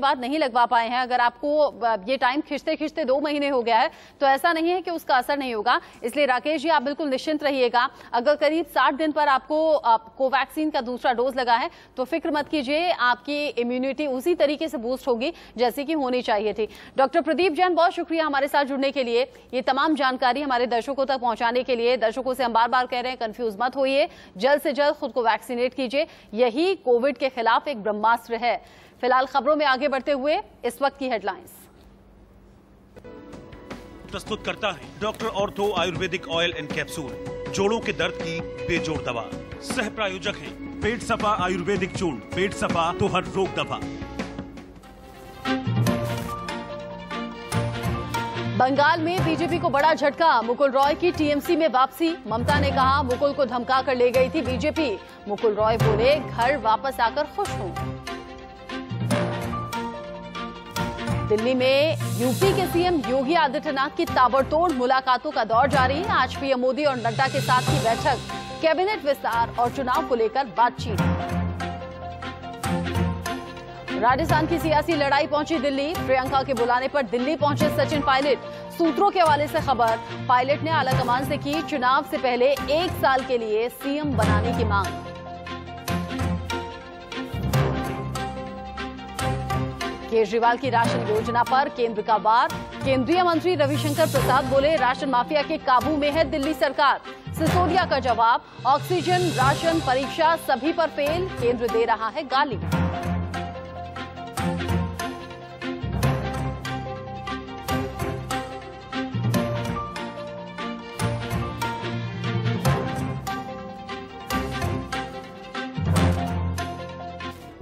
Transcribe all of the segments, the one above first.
बाद नहीं लगवा पाए हैं, अगर आपको ये टाइम खिंचते खिंचते 2 महीने हो गया है तो ऐसा नहीं है कि उसका असर नहीं होगा। इसलिए राकेश जी आप बिल्कुल निश्चिंत रहिएगा। अगर करीब 60 दिन पर आपको कोवैक्सीन का दूसरा डोज लगा है तो फिक्र मत कीजिए, आपकी इम्यूनिटी उसी तरीके से बूस्ट होगी जैसे कि होनी चाहिए थी। डॉक्टर प्रदीप जैन, बहुत शुक्रिया हमारे साथ जुड़ने के लिए, ये तमाम जानकारी हमारे दर्शकों तक पहुंचाने के लिए। दर्शकों से हम बार बार कह रहे हैं, कंफ्यूज मत होइए, जल्द से जल्द खुद को वैक्सीनेट कीजिए, यही कोविड के खिलाफ एक ब्रह्मास्त्र है। फिलहाल खबरों में आगे बढ़ते हुए इस वक्त की हेडलाइंस प्रस्तुत करता है doctor ortho Ayurvedic oil and capsule, जोड़ों के दर्द की बेजोड़ दवा। सह प्रायोजक हैं पेट सफा आयुर्वेदिक चूर्ण, पेट सफा तो हर रोग दवा। बंगाल में बीजेपी को बड़ा झटका, मुकुल रॉय की टीएमसी में वापसी। ममता ने कहा मुकुल को धमका कर ले गई थी बीजेपी। मुकुल रॉय बोले घर वापस आकर खुश हूं। दिल्ली में यूपी के सीएम योगी आदित्यनाथ की ताबड़तोड़ मुलाकातों का दौर जारी। आज पीएम मोदी और नड्डा के साथ की बैठक, कैबिनेट विस्तार और चुनाव को लेकर बातचीत। राजस्थान की सियासी लड़ाई पहुंची दिल्ली। प्रियंका के बुलाने पर दिल्ली पहुंचे सचिन पायलट। सूत्रों के हवाले से खबर, पायलट ने आलाकमान से की चुनाव से पहले 1 साल के लिए सीएम बनाने की मांग। केजरीवाल की राशन योजना पर केंद्र का वार। केंद्रीय मंत्री रविशंकर प्रसाद बोले राशन माफिया के काबू में है दिल्ली सरकार। सिसोदिया का जवाब, ऑक्सीजन, राशन, परीक्षा सभी पर फेल, केंद्र दे रहा है गाली।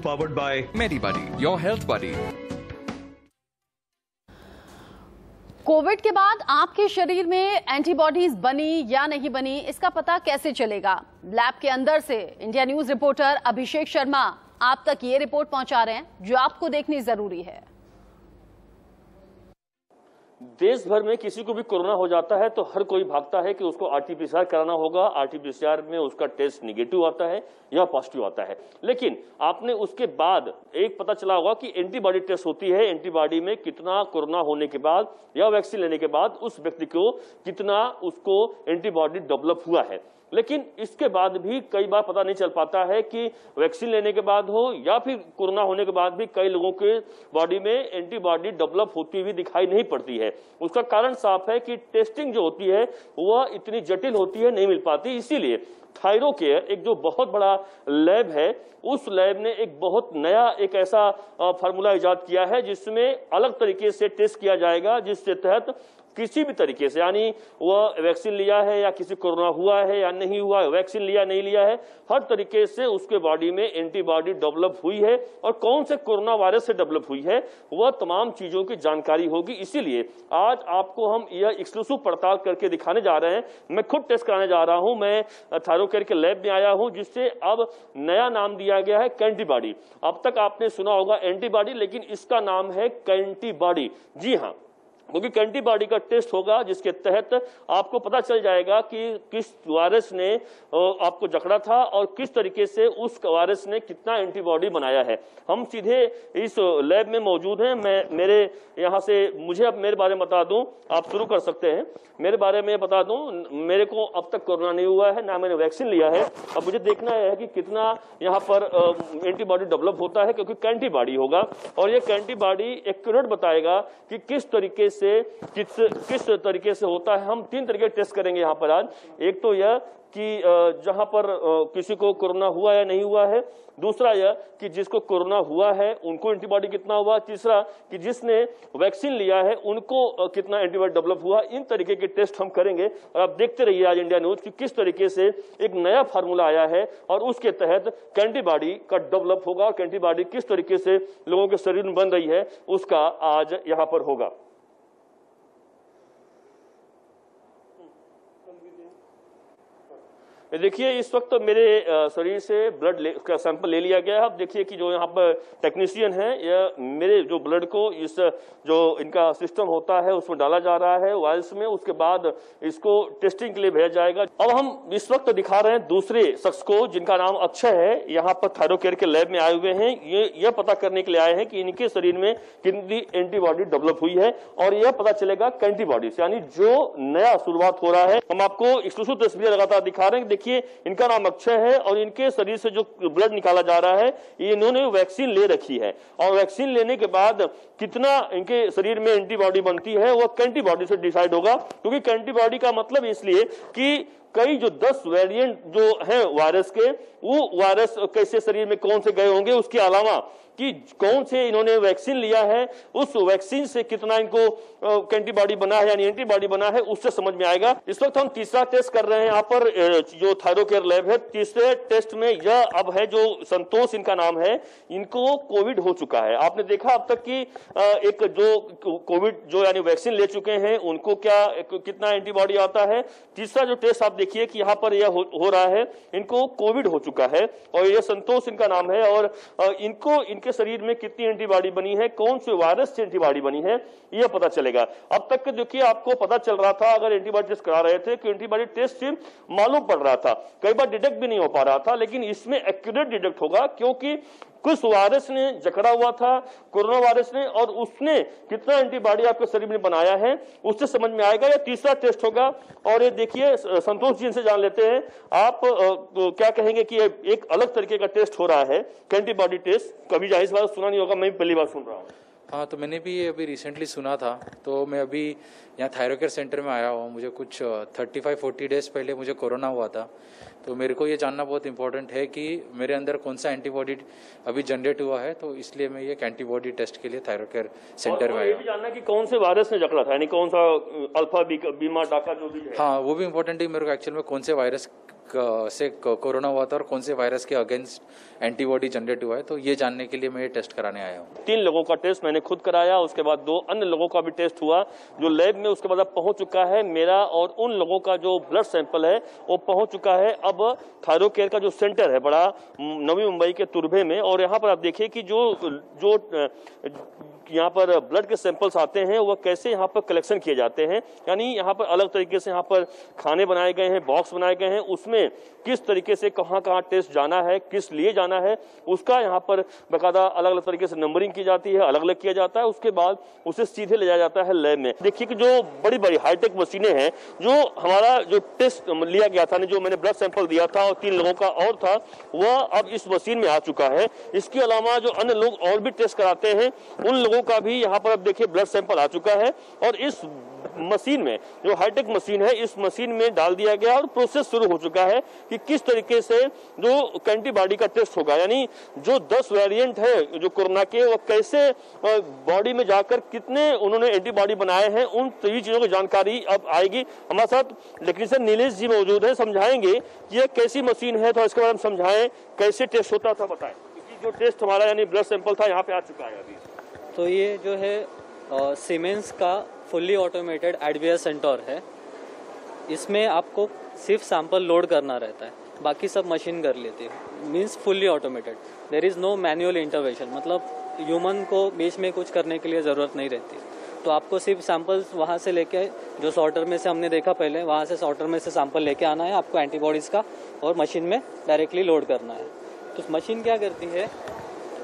Powered by MediBuddy, your health buddy. Covid के बाद आपके शरीर में एंटीबॉडीज बनी या नहीं बनी, इसका पता कैसे चलेगा? लैब के अंदर से India news reporter Abhishek Sharma आप तक ये रिपोर्ट पहुंचा रहे हैं जो आपको देखनी जरूरी है। देश भर में किसी को भी कोरोना हो जाता है तो हर कोई भागता है कि उसको आरटीपीसीआर कराना होगा। आरटीपीसीआर में उसका टेस्ट निगेटिव आता है या पॉजिटिव आता है, लेकिन आपने उसके बाद एक पता चला होगा कि एंटीबॉडी टेस्ट होती है। एंटीबॉडी में कितना कोरोना होने के बाद या वैक्सीन लेने के बाद उस व्यक्ति को कितना उसको एंटीबॉडी डेवलप हुआ है। लेकिन इसके बाद भी कई बार पता नहीं चल पाता है कि वैक्सीन लेने के बाद हो या फिर कोरोना होने के बाद भी कई लोगों के बॉडी में एंटीबॉडी डेवलप होती हुई दिखाई नहीं पड़ती है। उसका कारण साफ है कि टेस्टिंग जो होती है वह इतनी जटिल होती है, नहीं मिल पाती। इसीलिए थायरोकेयर एक जो बहुत बड़ा लैब है, उस लैब ने एक बहुत नया एक ऐसा फार्मूला इजाद किया है जिसमें अलग तरीके से टेस्ट किया जाएगा, जिसके तहत किसी भी तरीके से, यानी वह वैक्सीन लिया है या किसी कोरोना हुआ है या नहीं हुआ है, वैक्सीन लिया नहीं लिया है, हर तरीके से उसके बॉडी में एंटीबॉडी डेवलप हुई है और कौन से कोरोना वायरस से डेवलप हुई है वह तमाम चीजों की जानकारी होगी। इसीलिए आज आपको हम यह एक्सक्लूसिव पड़ताल करके दिखाने जा रहे हैं। मैं खुद टेस्ट कराने जा रहा हूं। मैं थायरोकेयर के लैब में आया हूं जिससे अब नया नाम दिया गया है कैंटीबॉडी। अब तक आपने सुना होगा एंटीबॉडी, लेकिन इसका नाम है कैंटीबॉडी। जी हाँ, क्योंकि कैंटीबॉडी का टेस्ट होगा जिसके तहत आपको पता चल जाएगा कि किस वायरस ने आपको जकड़ा था और किस तरीके से उस वायरस ने कितना एंटीबॉडी बनाया है। हम सीधे इस लैब में मौजूद हैं। मैं मेरे यहाँ से मुझे अब मेरे बारे में बता दूं, आप शुरू कर सकते हैं। मेरे बारे में बता दूं, मेरे को अब तक कोरोना नहीं हुआ है, ना मैंने वैक्सीन लिया है। अब मुझे देखना है कि कितना यहाँ पर एंटीबॉडी डेवलप होता है, क्योंकि कैंटीबॉडी होगा और ये कैंटीबॉडी एक्यूरेट बताएगा कि किस तरीके से किस तरीके से होता है। हम 3 तरीके टेस्ट करेंगे यहाँ पर आज। एक तो यह कि जहां पर किसी को कोरोना हुआ या नहीं हुआ है, दूसरा यह कि जिसको कोरोना हुआ है उनको एंटीबॉडी कितना हुआ, तीसरा कि जिसने वैक्सीन लिया है उनको कितना एंटीबॉडी डेवलप हुआ। इन तरीके के टेस्ट हम करेंगे और आप देखते रहिए आज इंडिया न्यूज कि किस तरीके से एक नया फार्मूला आया है और उसके तहत कैंटीबॉडी का डेवलप होगा। कैंटीबॉडी किस तरीके से लोगों के शरीर में बन रही है उसका आज यहाँ पर होगा। देखिए इस वक्त तो मेरे शरीर से ब्लड का सैंपल ले लिया गया है। अब देखिए कि जो यहाँ पर टेक्नीशियन है या मेरे जो ब्लड को इस जो इनका सिस्टम होता है उसमें डाला जा रहा है वायल्स में, उसके बाद इसको टेस्टिंग के लिए भेजा जाएगा। अब हम इस वक्त दिखा रहे हैं दूसरे शख्स को जिनका नाम अक्षय है, यहाँ पर थायरोकेयर के लैब में आए हुए हैं। ये यह पता करने के लिए आए हैं कि इनके शरीर में कितनी एंटीबॉडी डेवलप हुई है और यह पता चलेगा एंटीबॉडी से, यानी जो नया शुरुआत हो रहा है। हम आपको एक्सक्लूसिव तस्वीरें लगातार दिखा रहे हैं। देखिए इनका नाम अक्षय है और इनके शरीर से जो ब्लड निकाला जा रहा है इन्होंने वैक्सीन ले रखी है और वैक्सीन लेने के बाद कितना इनके शरीर में एंटीबॉडी बनती है वह एंटीबॉडी से डिसाइड होगा, क्योंकि एंटीबॉडी का मतलब इसलिए कि कई जो 10 वेरिएंट जो है वायरस के, वो वायरस कैसे शरीर में कौन से गए होंगे, उसके अलावा कि कौन से इन्होंने वैक्सीन लिया है, उस वैक्सीन से कितना इनको एंटीबॉडी बना है यानी एंटीबॉडी बना है, उससे समझ में आएगा। इस वक्त हम तीसरा टेस्ट कर रहे हैं यहाँ पर जो थायरोकेयर लैब है। तीसरे टेस्ट में यह अब है जो संतोष इनका नाम है, इनको कोविड हो चुका है। आपने देखा अब तक कि एक जो कोविड जो यानी वैक्सीन ले चुके हैं उनको क्या कितना एंटीबॉडी आता है। तीसरा जो टेस्ट आप देखिए कि यहाँ पर यह हो रहा है, इनको कोविड हो चुका है और यह संतोष इनका नाम है और इनको इनके शरीर में कितनी एंटीबॉडी बनी है, कौन से वायरस से एंटीबॉडी बनी है, यह पता चलेगा। अब तक देखिए आपको पता चल रहा था अगर एंटीबॉडी टेस्ट करा रहे थे कि एंटीबॉडी टेस्ट से मालूम पड़ रहा था, कई बार डिटेक्ट भी नहीं हो पा रहा था, लेकिन इसमें एक्यूरेट डिटेक्ट होगा क्योंकि कुछ वायरस ने जकड़ा हुआ था कोरोना वायरस ने और उसने कितना एंटीबॉडी आपके शरीर में बनाया है उससे समझ में आएगा। यह तीसरा टेस्ट होगा और ये देखिए संतोष जी से जान लेते हैं, आप क्या कहेंगे कि एक अलग तरीके का टेस्ट हो रहा है एंटीबॉडी टेस्ट, कभी जाहिर बात सुना नहीं होगा, मैं पहली बार सुन रहा हूँ। हाँ, तो मैंने भी ये अभी रिसेंटली सुना था, तो मैं अभी यहाँ थायरोकेयर सेंटर में आया हूँ। मुझे कुछ 35-40 डेज पहले मुझे कोरोना हुआ था, तो मेरे को ये जानना बहुत इंपॉर्टेंट है कि मेरे अंदर कौन सा एंटीबॉडी अभी जनरेट हुआ है, तो इसलिए मैं ये एंटीबॉडी टेस्ट के लिए थायरोकेयर सेंटर में आया हूँ। जानना कि कौन से वायरस ने जकड़ा था, यानी कौन सा अल्फा बीमा डाका जो भी है। हाँ, वो भी इम्पोर्टेंट है मेरे को एक्चुअल में कौन से वायरस से कोरोना हुआ था और कौन से वायरस के अगेंस्ट एंटीबॉडी जनरेट हुआ है, तो ये जानने के लिए मैं ये टेस्ट कराने आया हूँ। 3 लोगों का टेस्ट मैंने खुद कराया, उसके बाद 2 अन्य लोगों का भी टेस्ट हुआ जो लैब में, उसके बाद अब पहुंच चुका है मेरा और उन लोगों का जो ब्लड सैंपल है वो पहुंच चुका है अब थायरोकेयर का जो सेंटर है बड़ा नवी मुंबई के तुर्भे में। और यहाँ पर आप देखिए कि जो यहाँ पर ब्लड के सैंपल्स आते हैं वह कैसे यहाँ पर कलेक्शन किए जाते हैं, यानी यहाँ पर अलग तरीके से यहाँ पर खाने बनाए गए हैं, बॉक्स बनाए गए हैं, उसमें किस तरीके से कहाँ कहाँ टेस्ट जाना है, किस लिए जाना है, उसका यहाँ पर बाकायदा अलग अलग तरीके से नंबरिंग की जाती है, अलग अलग किया जाता है, उसके बाद उसे सीधे ले जाया जाता है लैब में। देखिए कि जो बड़ी बड़ी हाईटेक मशीनें हैं, जो हमारा जो टेस्ट लिया गया था, जो मैंने ब्लड सैंपल दिया था और 3 लोगों का और था, वह अब इस मशीन में आ चुका है। इसके अलावा जो अन्य लोग और भी टेस्ट कराते हैं उन लोगों का भी यहाँ पर अब देखिए ब्लड सैंपल आ चुका है और इस मशीन में जो हाईटेक मशीन है इस मशीन में डाल दिया गया और प्रोसेस शुरू हो चुका है कि किस तरीके से जो एंटीबॉडी का टेस्ट होगा, यानी जो 10 वेरिएंट है जो कोरोना के, वो कैसे बॉडी में जाकर कितने उन्होंने एंटीबॉडी बनाए हैं, उन सभी चीजों की जानकारी अब आएगी। हमारे साथ टेक्नीशियन नीलेश जी मौजूद है, समझाएंगे कि यह कैसी मशीन है, तो इसके बारे में समझाएं कैसे टेस्ट होता था, बताएं। क्योंकि जो टेस्ट हमारा यानी ब्लड सैंपल था यहाँ पे आ चुका है अभी। तो ये जो है सीमेंस का फुल्ली ऑटोमेटेड एडवीएस सेंटर है। इसमें आपको सिर्फ सैंपल लोड करना रहता है, बाकी सब मशीन कर लेती है। Means fully automated, there is no manual intervention, मतलब ह्यूमन को बीच में कुछ करने के लिए ज़रूरत नहीं रहती। तो आपको सिर्फ सैंपल्स वहाँ से लेके, जो सॉर्टर में से हमने देखा पहले, वहाँ से सॉर्टर में से सैंपल लेके आना है आपको एंटीबॉडीज़ का और मशीन में डायरेक्टली लोड करना है। तो मशीन क्या करती है,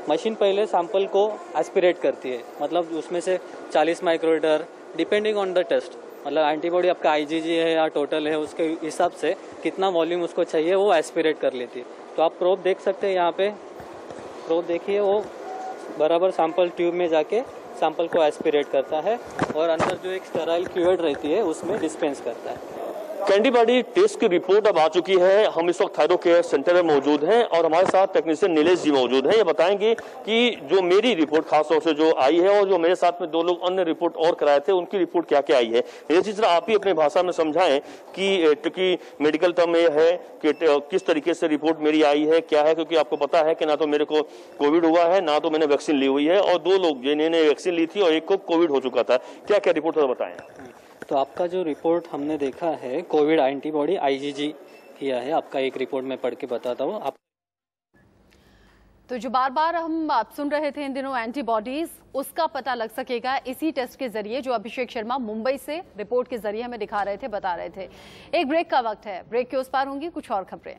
मशीन पहले सैंपल को एस्पिरेट करती है, मतलब उसमें से 40 microlitre depending on the test, मतलब एंटीबॉडी आपका आईजीजी है या टोटल है उसके हिसाब से कितना वॉल्यूम उसको चाहिए वो एस्पिरेट कर लेती है। तो आप प्रोब देख सकते हैं, यहाँ पे प्रोब देखिए, वो बराबर सैंपल ट्यूब में जाके सैंपल को एस्पिरेट करता है और अंदर जो एक स्टेराइल क्यूवेट रहती है उसमें डिस्पेंस करता है। एंटीबॉडी टेस्ट की रिपोर्ट अब आ चुकी है। हम इस वक्त थायरोकेयर सेंटर में मौजूद हैं और हमारे साथ टेक्नीशियन नीलेश जी मौजूद हैं। ये बताएंगे कि जो मेरी रिपोर्ट खासतौर से जो आई है और जो मेरे साथ में 2 लोग अन्य रिपोर्ट और कराए थे उनकी रिपोर्ट क्या क्या आई है। इसी तरह आप ही अपने भाषा में समझाएं कि मेडिकल टर्म में है कि किस तरीके से रिपोर्ट मेरी आई है, क्या है, क्योंकि आपको पता है कि ना तो मेरे को कोविड हुआ है, ना तो मैंने वैक्सीन ली हुई है और 2 लोग जिन्होंने वैक्सीन ली थी और एक को कोविड हो चुका था। क्या क्या रिपोर्ट बताएं। तो आपका जो रिपोर्ट हमने देखा है कोविड एंटीबॉडी आईजीजी किया है। आपका एक रिपोर्ट मैं पढ़ के बताता हूँ। आप तो जो बार बार हम आप सुन रहे थे इन दिनों एंटीबॉडीज, उसका पता लग सकेगा इसी टेस्ट के जरिए जो अभिषेक शर्मा मुंबई से रिपोर्ट के जरिए हमें दिखा रहे थे, बता रहे थे। एक ब्रेक का वक्त है, ब्रेक के उस पार होंगी कुछ और खबरें।